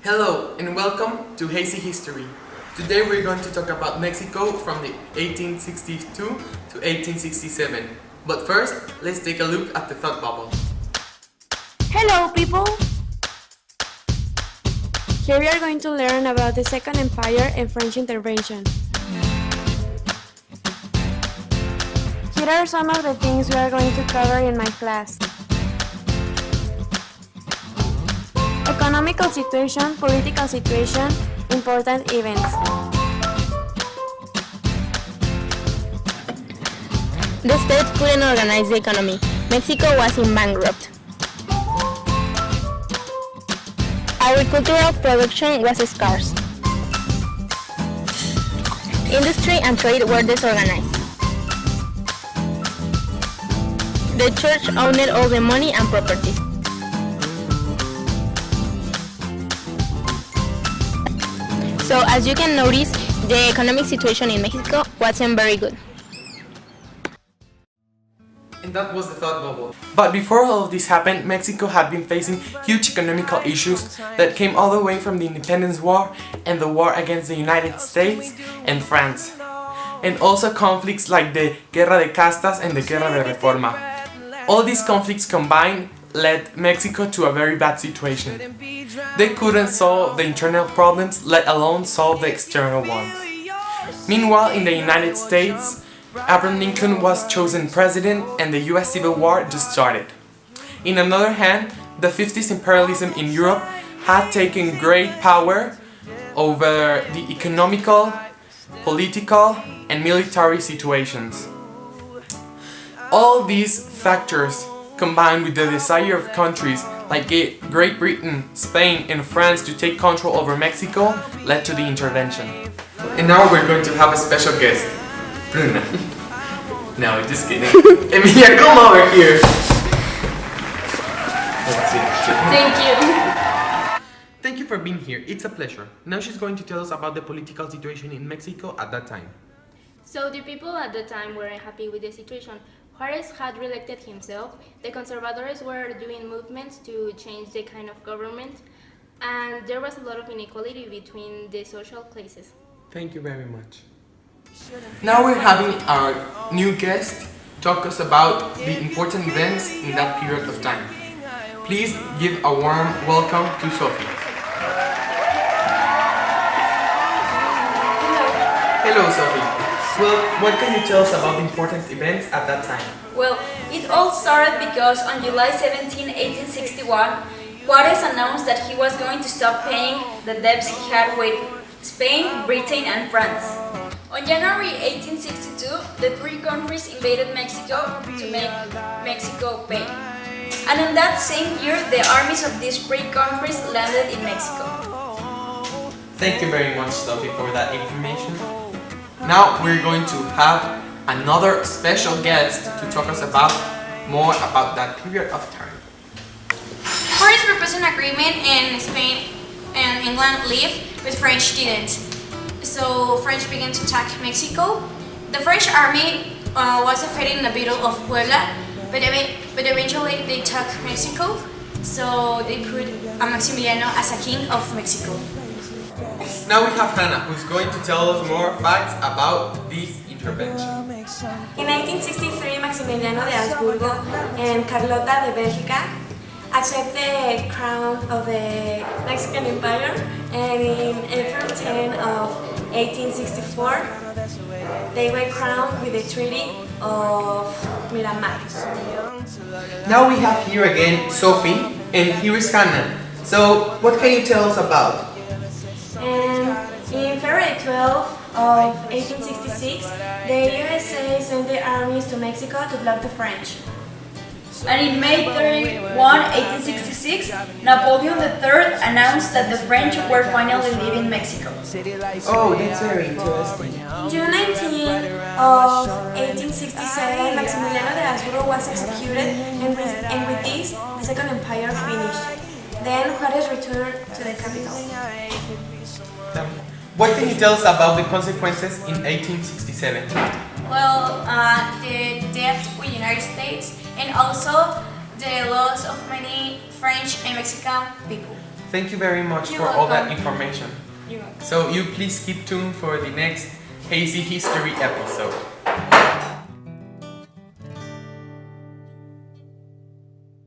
Hello and welcome to Heisi History. Today we're going to talk about Mexico from the 1862 to 1867. But first, let's take a look at the thought bubble. Hello people! Here we are going to learn about the Second Empire and French intervention. Here are some of the things we are going to cover in my class. Economical situation, political situation, important events. The state couldn't organize the economy. Mexico was in bankrupt. Agricultural production was scarce. Industry and trade were disorganized. The church owned all the money and properties. So, as you can notice, the economic situation in Mexico wasn't very good. And that was the thought bubble. But before all of this happened, Mexico had been facing huge economical issues that came all the way from the Independence War and the war against the United States and France. And also conflicts like the Guerra de Castas and the Guerra de Reforma. All these conflicts combined led Mexico to a very bad situation. They couldn't solve the internal problems, let alone solve the external ones. Meanwhile, in the United States, Abraham Lincoln was chosen president and the US Civil War just started. In another hand, the 50s imperialism in Europe had taken great power over the economical, political, and military situations. All these factors, combined with the desire of countries like Great Britain, Spain, and France to take control over Mexico, led to the intervention. And now we're going to have a special guest, Bruna. No, just kidding. Emilia, come over here. Thank you. Thank you for being here. It's a pleasure. Now she's going to tell us about the political situation in Mexico at that time. So the people at the time weren't happy with the situation. Juarez had re-elected himself, the conservadores were doing movements to change the kind of government, and there was a lot of inequality between the social classes. Thank you very much. Now we're having our new guest talk us about the important events in that period of time. Please give a warm welcome to Sophie. Hello Sophie. Well, what can you tell us about the important events at that time? Well, it all started because on July 17, 1861, Juarez announced that he was going to stop paying the debts he had with Spain, Britain, and France. On January 1862, the three countries invaded Mexico to make Mexico pay. And in that same year, the armies of these three countries landed in Mexico. Thank you very much, Sophie, for that information. Now we're going to have another special guest to talk us about more about that period of time. Juarez proposed an agreement and Spain and England left, but French didn't. So French began to attack Mexico. The French army was defeated in the Battle of Puebla, but eventually they took Mexico, so they put Maximiliano as a king of Mexico. Now we have Hannah, who's going to tell us more facts about this intervention. In 1863, Maximiliano de Habsburgo and Carlota de Bélgica accept the crown of the Mexican Empire, and in April 10 of 1864 they were crowned with the Treaty of Miramar. Now we have here again Sophie, and here is Hannah. So, what can you tell us about? And in February 12 of 1866, the USA sent their armies to Mexico to block the French. And in May 31, 1866, Napoleon III announced that the French were finally leaving Mexico. Oh, that's very interesting. June 19 of 1867, Maximiliano de Habsburgo was executed, and with this, the Second Empire finished. Then Juarez returned to the capital. What can you tell us about the consequences in 1867? Well, the debt with United States and also the loss of many French and Mexican people. Thank you very much You're for all that welcome. information. You're welcome. So you please keep tuned for the next Heisi History episode.